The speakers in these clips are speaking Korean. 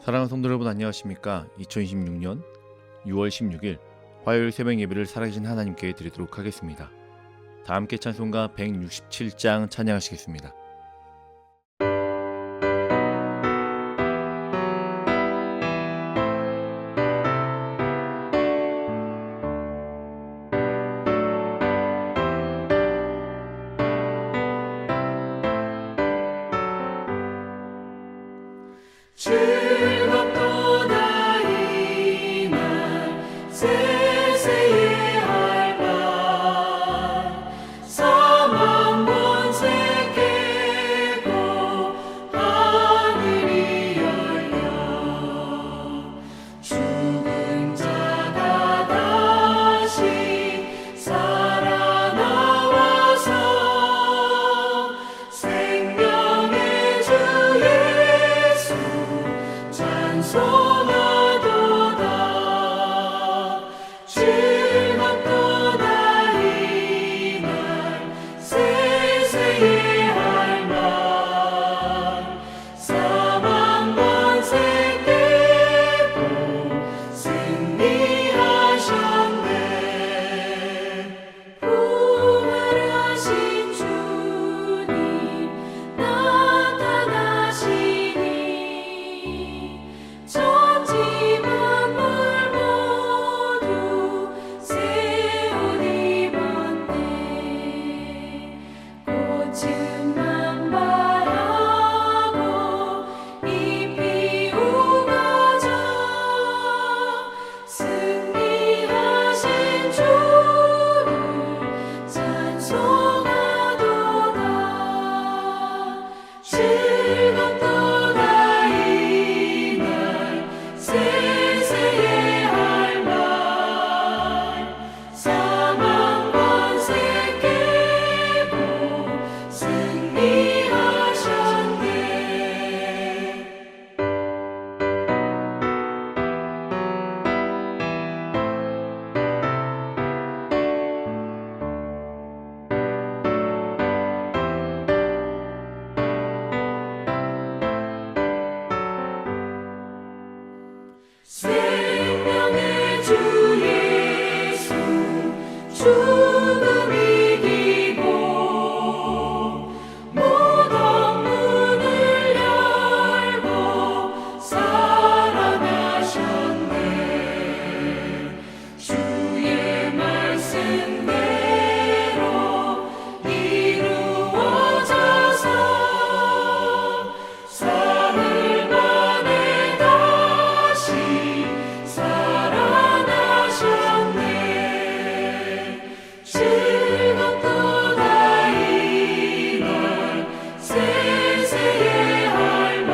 사랑하는 성도 여러분, 안녕하십니까? 2026년 6월 16일 화요일 새벽 예배를 살아계신 하나님께 드리도록 하겠습니다. 다 함께 찬송가 167장 찬양하시겠습니다. 즐겁도다 이날 세세의 할말 사망 권세 깨고 하늘이 열려 죽은 자가 다시 살아나와서 생명의 주 예수 찬송하도다. 즐겁도다 이날 세세의 할말 사망 권세 깨고 승리하셨네. 부활하신 주님 나타나시니 천지 만물 모두 새 옷 입었네. 꽃은 만발하고 잎이 우거져 승리하신 주를 찬송하도다. 즐겁도다 이날 세세의 할말 사망 권세 깨고 승리하셨네. 생명의 주 예수 죽음 이기고 무덤 문을 열고 살아나셨네. 주의 말씀대로 이루어져서 사흘 만에 다시 살아나셨네. 즐겁도다 이날 세세의 할말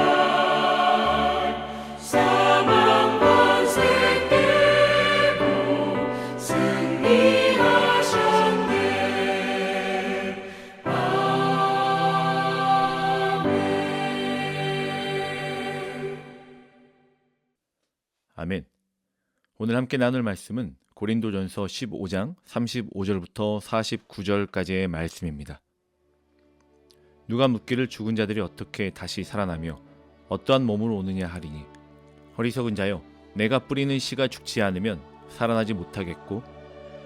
사망 권세 깨고 승리하셨네. 아멘. 아멘. 오늘 함께 나눌 말씀은 고린도전서 15장 35절부터 49절까지의 말씀입니다. 누가 묻기를 죽은 자들이 어떻게 다시 살아나며 어떠한 몸으로 오느냐 하리니, 어리석은 자여, 내가 뿌리는 씨가 죽지 않으면 살아나지 못하겠고,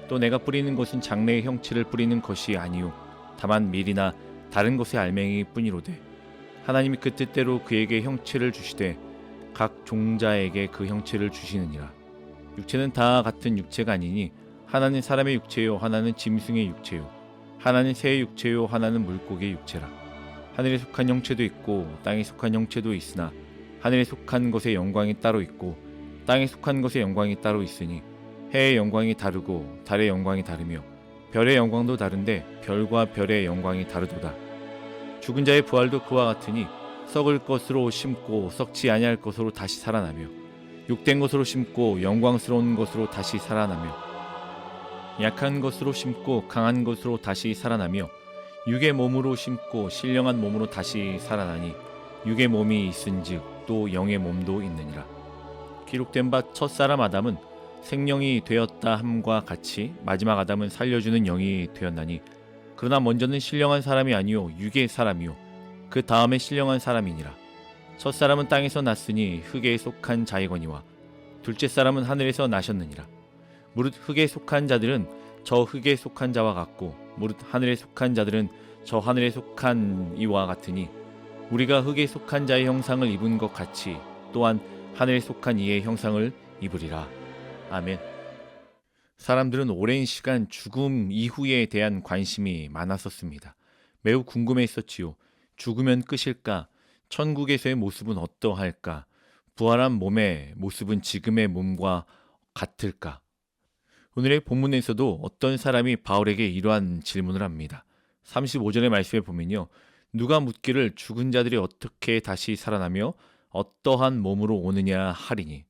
또 내가 뿌리는 것은 장래의 형체를 뿌리는 것이 아니요 다만 밀이나 다른 것의 알맹이 뿐이로되, 하나님이 그 뜻대로 그에게 형체를 주시되 각 종자에게 그 형체를 주시느니라. 육체는 다 같은 육체가 아니니 하나는 사람의 육체요 하나는 짐승의 육체요 하나는 새의 육체요 하나는 물고기의 육체라. 하늘에 속한 형체도 있고 땅에 속한 형체도 있으나 하늘에 속한 것의 영광이 따로 있고 땅에 속한 것의 영광이 따로 있으니 해의 영광이 다르고 달의 영광이 다르며 별의 영광도 다른데 별과 별의 영광이 다르도다. 죽은 자의 부활도 그와 같으니 썩을 것으로 심고 썩지 아니할 것으로 다시 살아나며 육된 것으로 심고 영광스러운 것으로 다시 살아나며 약한 것으로 심고 강한 것으로 다시 살아나며 육의 몸으로 심고 신령한 몸으로 다시 살아나니 육의 몸이 있은즉 또 영의 몸도 있느니라. 기록된 바 첫사람 아담은 생명이 되었다 함과 같이 마지막 아담은 살려주는 영이 되었나니 그러나 먼저는 신령한 사람이 아니요 육의 사람이요 그 다음에 신령한 사람이니라. 첫 사람은 땅에서 났으니 흙에 속한 자이거니와 둘째 사람은 하늘에서 나셨느니라. 무릇 흙에 속한 자들은 저 흙에 속한 자와 같고 무릇 하늘에 속한 자들은 저 하늘에 속한 이와 같으니 우리가 흙에 속한 자의 형상을 입은 것 같이 또한 하늘에 속한 이의 형상을 입으리라. 아멘. 사람들은 오랜 시간 죽음 이후에 대한 관심이 많았었습니다. 매우 궁금해했었지요. 죽으면 끝일까? 천국에서의 모습은 어떠할까? 부활한 몸의 모습은 지금의 몸과 같을까? 오늘의 본문에서도 어떤 사람이 바울에게 이러한 질문을 합니다. 35절의 말씀에 보면요. 누가 묻기를 죽은 자들이 어떻게 다시 살아나며 어떠한 몸으로 오느냐 하리니.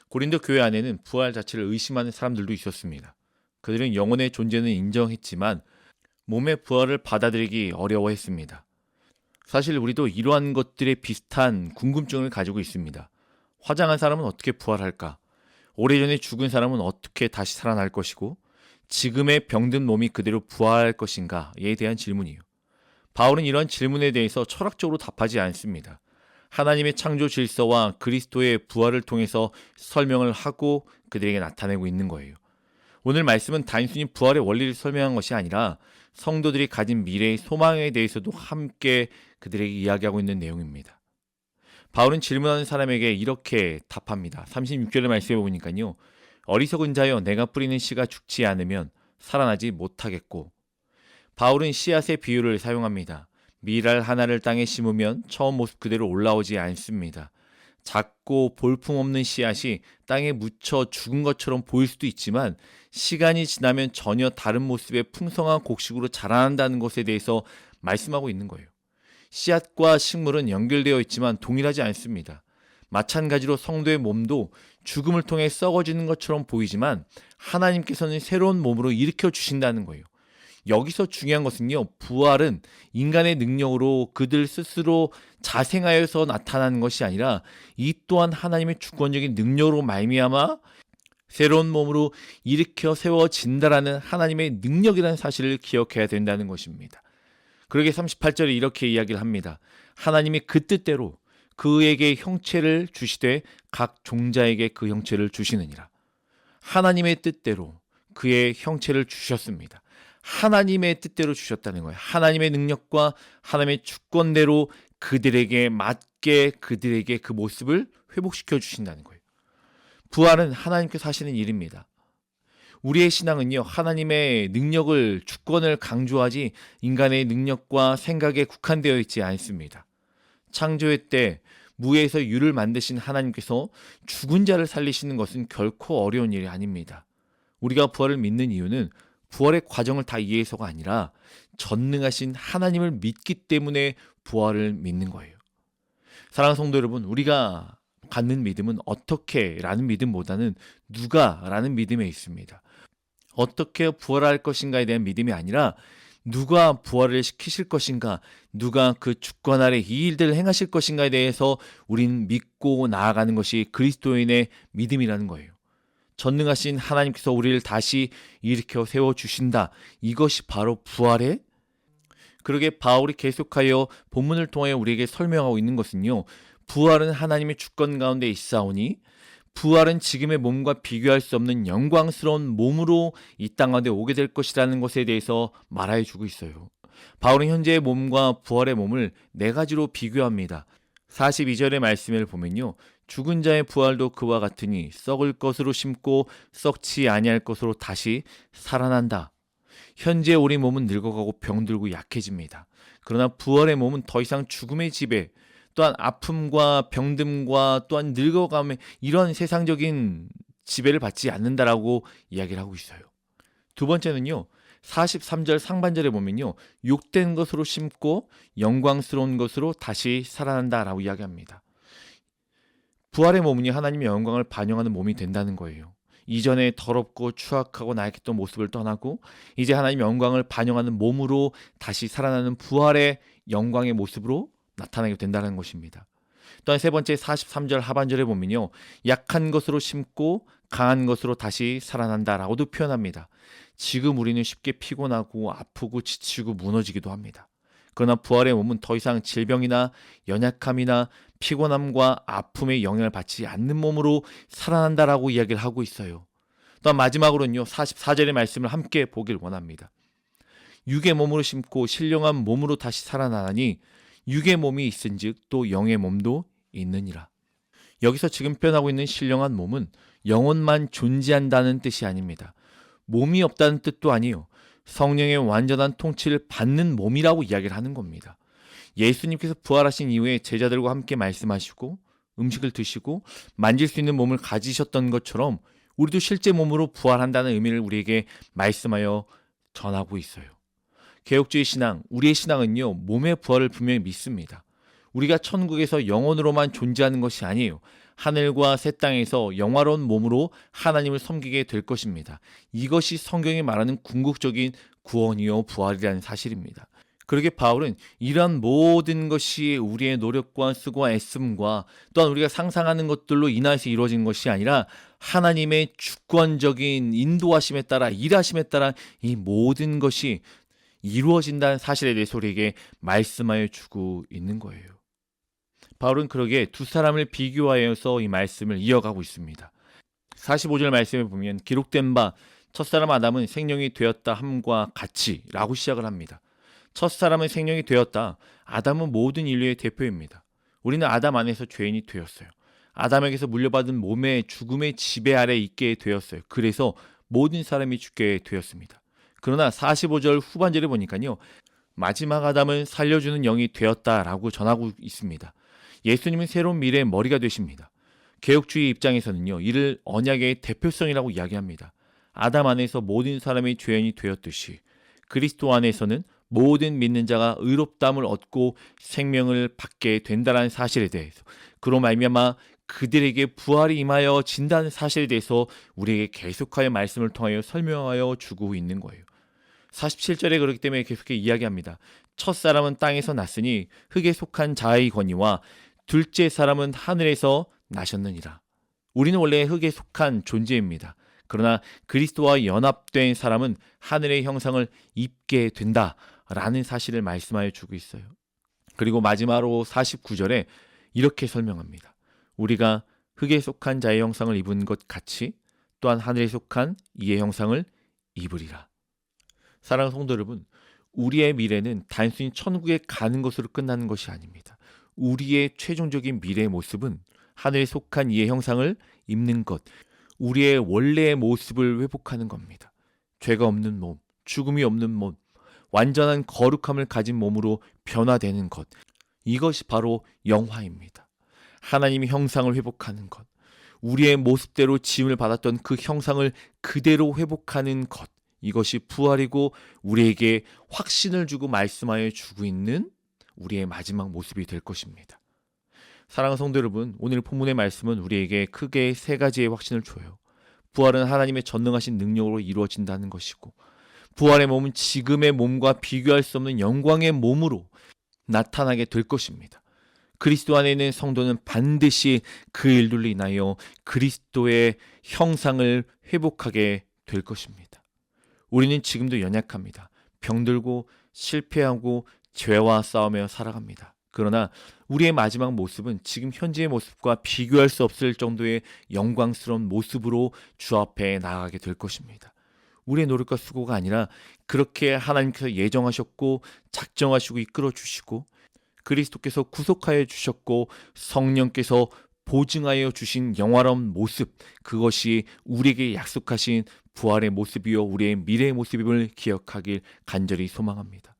고린도 교회 안에는 부활 자체를 의심하는 사람들도 있었습니다. 그들은 영혼의 존재는 인정했지만 몸의 부활을 받아들이기 어려워했습니다. 사실 우리도 이러한 것들에 비슷한 궁금증을 가지고 있습니다. 화장한 사람은 어떻게 부활할까? 오래전에 죽은 사람은 어떻게 다시 살아날 것이고 지금의 병든 몸이 그대로 부활할 것인가에 대한 질문이에요. 바울은 이런 질문에 대해서 철학적으로 답하지 않습니다. 하나님의 창조 질서와 그리스도의 부활을 통해서 설명을 하고 그들에게 나타내고 있는 거예요. 오늘 말씀은 단순히 부활의 원리를 설명한 것이 아니라 성도들이 가진 미래의 소망에 대해서도 함께 그들에게 이야기하고 있는 내용입니다. 바울은 질문하는 사람에게 이렇게 답합니다. 36절의 말씀에 보니까요. 어리석은 자여 내가 뿌리는 씨가 죽지 않으면 살아나지 못하겠고. 바울은 씨앗의 비유를 사용합니다. 밀알 하나를 땅에 심으면 처음 모습 그대로 올라오지 않습니다. 작고 볼품없는 씨앗이 땅에 묻혀 죽은 것처럼 보일 수도 있지만 시간이 지나면 전혀 다른 모습의 풍성한 곡식으로 자라난다는 것에 대해서 말씀하고 있는 거예요. 씨앗과 식물은 연결되어 있지만 동일하지 않습니다. 마찬가지로 성도의 몸도 죽음을 통해 썩어지는 것처럼 보이지만 하나님께서는 새로운 몸으로 일으켜 주신다는 거예요. 여기서 중요한 것은요. 부활은 인간의 능력으로 그들 스스로 자생하여서 나타나는 것이 아니라 이 또한 하나님의 주권적인 능력으로 말미암아 새로운 몸으로 일으켜 세워진다라는 하나님의 능력이라는 사실을 기억해야 된다는 것입니다. 그러게 38절에 이렇게 이야기를 합니다. 하나님이 그 뜻대로 그에게 형체를 주시되 각 종자에게 그 형체를 주시느니라. 하나님의 뜻대로 그의 형체를 주셨습니다. 하나님의 뜻대로 주셨다는 거예요. 하나님의 능력과 하나님의 주권대로 그들에게 맞게 그들에게 그 모습을 회복시켜 주신다는 거예요. 부활은 하나님께서 하시는 일입니다. 우리의 신앙은요, 하나님의 능력을, 주권을 강조하지 인간의 능력과 생각에 국한되어 있지 않습니다. 창조의 때 무에서 유를 만드신 하나님께서 죽은 자를 살리시는 것은 결코 어려운 일이 아닙니다. 우리가 부활을 믿는 이유는 부활의 과정을 다 이해해서가 아니라 전능하신 하나님을 믿기 때문에 부활을 믿는 거예요. 사랑하는 성도 여러분, 우리가 갖는 믿음은 어떻게 라는 믿음보다는 누가 라는 믿음에 있습니다. 어떻게 부활할 것인가에 대한 믿음이 아니라 누가 부활을 시키실 것인가, 누가 그 주권 아래 이 일들을 행하실 것인가에 대해서 우린 믿고 나아가는 것이 그리스도인의 믿음이라는 거예요. 전능하신 하나님께서 우리를 다시 일으켜 세워주신다. 이것이 바로 부활의, 그러게 바울이 계속하여 본문을 통해 우리에게 설명하고 있는 것은요, 부활은 하나님의 주권 가운데 있사오니 부활은 지금의 몸과 비교할 수 없는 영광스러운 몸으로 이 땅 가운데 오게 될 것이라는 것에 대해서 말하여 주고 있어요. 바울은 현재의 몸과 부활의 몸을 네 가지로 비교합니다. 42절의 말씀을 보면요, 죽은 자의 부활도 그와 같으니 썩을 것으로 심고 썩지 아니할 것으로 다시 살아난다. 현재 우리 몸은 늙어가고 병들고 약해집니다. 그러나 부활의 몸은 더 이상 죽음의 지배, 또한 아픔과 병듦과 또한 늙어감의 이런 세상적인 지배를 받지 않는다라고 이야기를 하고 있어요. 두 번째는요, 43절 상반절에 보면요, 욕된 것으로 심고 영광스러운 것으로 다시 살아난다라고 이야기합니다. 부활의 몸이 하나님의 영광을 반영하는 몸이 된다는 거예요. 이전에 더럽고 추악하고 나약했던 모습을 떠나고 이제 하나님의 영광을 반영하는 몸으로 다시 살아나는 부활의 영광의 모습으로 나타나게 된다는 것입니다. 또한 세 번째 43절 하반절에 보면요, 약한 것으로 심고 강한 것으로 다시 살아난다라고도 표현합니다. 지금 우리는 쉽게 피곤하고 아프고 지치고 무너지기도 합니다. 그러나 부활의 몸은 더 이상 질병이나 연약함이나 피곤함과 아픔에 영향을 받지 않는 몸으로 살아난다라고 이야기를 하고 있어요. 또한 마지막으로는요, 44절의 말씀을 함께 보길 원합니다. 육의 몸으로 심고 신령한 몸으로 다시 살아나니 육의 몸이 있은즉 또 영의 몸도 있느니라. 여기서 지금 표현하고 있는 신령한 몸은 영혼만 존재한다는 뜻이 아닙니다. 몸이 없다는 뜻도 아니에요. 성령의 완전한 통치를 받는 몸이라고 이야기를 하는 겁니다. 예수님께서 부활하신 이후에 제자들과 함께 말씀하시고 음식을 드시고 만질 수 있는 몸을 가지셨던 것처럼 우리도 실제 몸으로 부활한다는 의미를 우리에게 말씀하여 전하고 있어요. 개혁주의 신앙, 우리의 신앙은요, 몸의 부활을 분명히 믿습니다. 우리가 천국에서 영원으로만 존재하는 것이 아니에요. 하늘과 새 땅에서 영화로운 몸으로 하나님을 섬기게 될 것입니다. 이것이 성경이 말하는 궁극적인 구원이요 부활이라는 사실입니다. 그러게 바울은 이러한 모든 것이 우리의 노력과 수고와 애씀과 또한 우리가 상상하는 것들로 인하여서 이루어진 것이 아니라 하나님의 주권적인 인도하심에 따라 일하심에 따라 이 모든 것이 이루어진다는 사실에 대해서 우리에게 말씀하여 주고 있는 거예요. 바울은 그러기에 두 사람을 비교하여서 이 말씀을 이어가고 있습니다. 45절 말씀에 보면 기록된 바 첫사람 아담은 생명이 되었다 함과 같이 라고 시작을 합니다. 첫사람은 생명이 되었다. 아담은 모든 인류의 대표입니다. 우리는 아담 안에서 죄인이 되었어요. 아담에게서 물려받은 몸의 죽음의 지배 아래 있게 되었어요. 그래서 모든 사람이 죽게 되었습니다. 그러나 45절 후반절에 보니까요, 마지막 아담은 살려주는 영이 되었다라고 전하고 있습니다. 예수님은 새로운 미래의 머리가 되십니다. 개혁주의 입장에서는요, 이를 언약의 대표성이라고 이야기합니다. 아담 안에서 모든 사람이 죄인이 되었듯이 그리스도 안에서는 모든 믿는 자가 의롭다함을 얻고 생명을 받게 된다는 사실에 대해서, 그로 말미암아 그들에게 부활이 임하여 진다는 사실에 대해서 우리에게 계속하여 말씀을 통하여 설명하여 주고 있는 거예요. 47절에 그렇기 때문에 계속해 이야기합니다. 첫 사람은 땅에서 났으니 흙에 속한 자의 권위와 둘째 사람은 하늘에서 나셨느니라. 우리는 원래 흙에 속한 존재입니다. 그러나 그리스도와 연합된 사람은 하늘의 형상을 입게 된다라는 사실을 말씀하여 주고 있어요. 그리고 마지막으로 49절에 이렇게 설명합니다. 우리가 흙에 속한 자의 형상을 입은 것 같이 또한 하늘에 속한 이의 형상을 입으리라. 사랑하는 성도 여러분, 우리의 미래는 단순히 천국에 가는 것으로 끝나는 것이 아닙니다. 우리의 최종적인 미래의 모습은 하늘에 속한 이의 형상을 입는 것, 우리의 원래의 모습을 회복하는 겁니다. 죄가 없는 몸, 죽음이 없는 몸, 완전한 거룩함을 가진 몸으로 변화되는 것, 이것이 바로 영화입니다. 하나님의 형상을 회복하는 것, 우리의 모습대로 지음을 받았던 그 형상을 그대로 회복하는 것, 이것이 부활이고 우리에게 확신을 주고 말씀하여 주고 있는 우리의 마지막 모습이 될 것입니다. 사랑하는 성도 여러분, 오늘 본문의 말씀은 우리에게 크게 세 가지의 확신을 줘요. 부활은 하나님의 전능하신 능력으로 이루어진다는 것이고, 부활의 몸은 지금의 몸과 비교할 수 없는 영광의 몸으로 나타나게 될 것입니다. 그리스도 안에 있는 성도는 반드시 그 일들로 인하여 그리스도의 형상을 회복하게 될 것입니다. 우리는 지금도 연약합니다. 병들고 실패하고 죄와 싸우며 살아갑니다. 그러나 우리의 마지막 모습은 지금 현재의 모습과 비교할 수 없을 정도의 영광스러운 모습으로 주 앞에 나아가게 될 것입니다. 우리의 노력과 수고가 아니라 그렇게 하나님께서 예정하셨고 작정하시고 이끌어 주시고 그리스도께서 구속하여 주셨고 성령께서 보증하여 주신 영화로운 모습, 그것이 우리에게 약속하신 부활의 모습이요 우리의 미래의 모습임을 기억하길 간절히 소망합니다.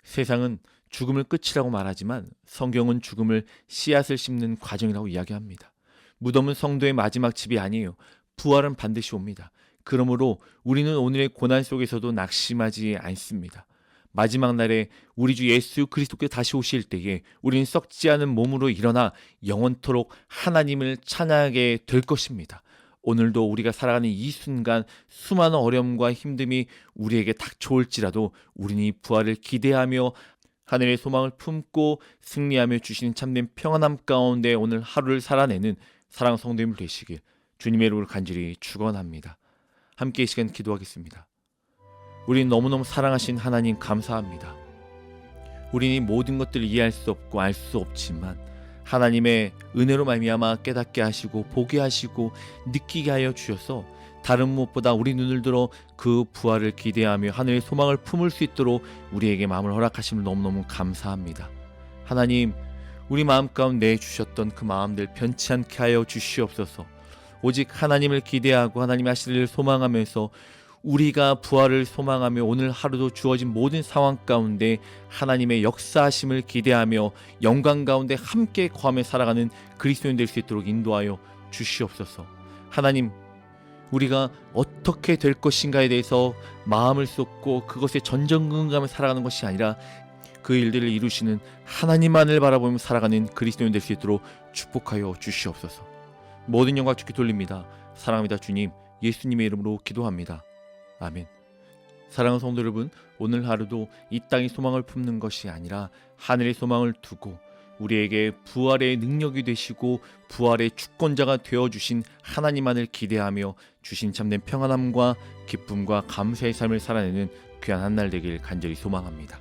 세상은 죽음을 끝이라고 말하지만 성경은 죽음을 씨앗을 심는 과정이라고 이야기합니다. 무덤은 성도의 마지막 집이 아니에요. 부활은 반드시 옵니다. 그러므로 우리는 오늘의 고난 속에서도 낙심하지 않습니다. 마지막 날에 우리 주 예수 그리스도께서 다시 오실 때에 우리는 썩지 않은 몸으로 일어나 영원토록 하나님을 찬양하게 될 것입니다. 오늘도 우리가 살아가는 이 순간 수많은 어려움과 힘듦이 우리에게 닥쳐올지라도 우리는 이 부활을 기대하며 하늘의 소망을 품고 승리하며 주시는 참된 평안함 가운데 오늘 하루를 살아내는 사랑하는 성도님들 되시길 주님의 이름으로 간절히 축원합니다. 함께 이 시간 기도하겠습니다. 우리는 너무너무 사랑하신 하나님 감사합니다. 우리는 모든 것들을 이해할 수 없고 알 수 없지만 하나님의 은혜로 말미암아 깨닫게 하시고 보게 하시고 느끼게 하여 주셔서 다른 무엇보다 우리 눈을 들어 그 부활을 기대하며 하늘의 소망을 품을 수 있도록 우리에게 마음을 허락하심을 너무너무 감사합니다. 하나님, 우리 마음 가운데 주셨던 그 마음들 변치 않게 하여 주시옵소서. 오직 하나님을 기대하고 하나님의 하실 일을 소망하면서 우리가 부활을 소망하며 오늘 하루도 주어진 모든 상황 가운데 하나님의 역사하심을 기대하며 영광 가운데 함께 거하며 살아가는 그리스도인 될 수 있도록 인도하여 주시옵소서. 하나님, 우리가 어떻게 될 것인가에 대해서 마음을 쏟고 그것에 전전긍긍하며 살아가는 것이 아니라 그 일들을 이루시는 하나님만을 바라보며 살아가는 그리스도인 될 수 있도록 축복하여 주시옵소서. 모든 영광 주께 돌립니다. 사랑합니다. 주님, 예수님의 이름으로 기도합니다. 아멘. 사랑하는 성도 여러분, 오늘 하루도 이 땅의 소망을 품는 것이 아니라 하늘의 소망을 두고 우리에게 부활의 능력이 되시고 부활의 주권자가 되어주신 하나님만을 기대하며 주신 참된 평안함과 기쁨과 감사의 삶을 살아내는 귀한 한 날 되길 간절히 소망합니다.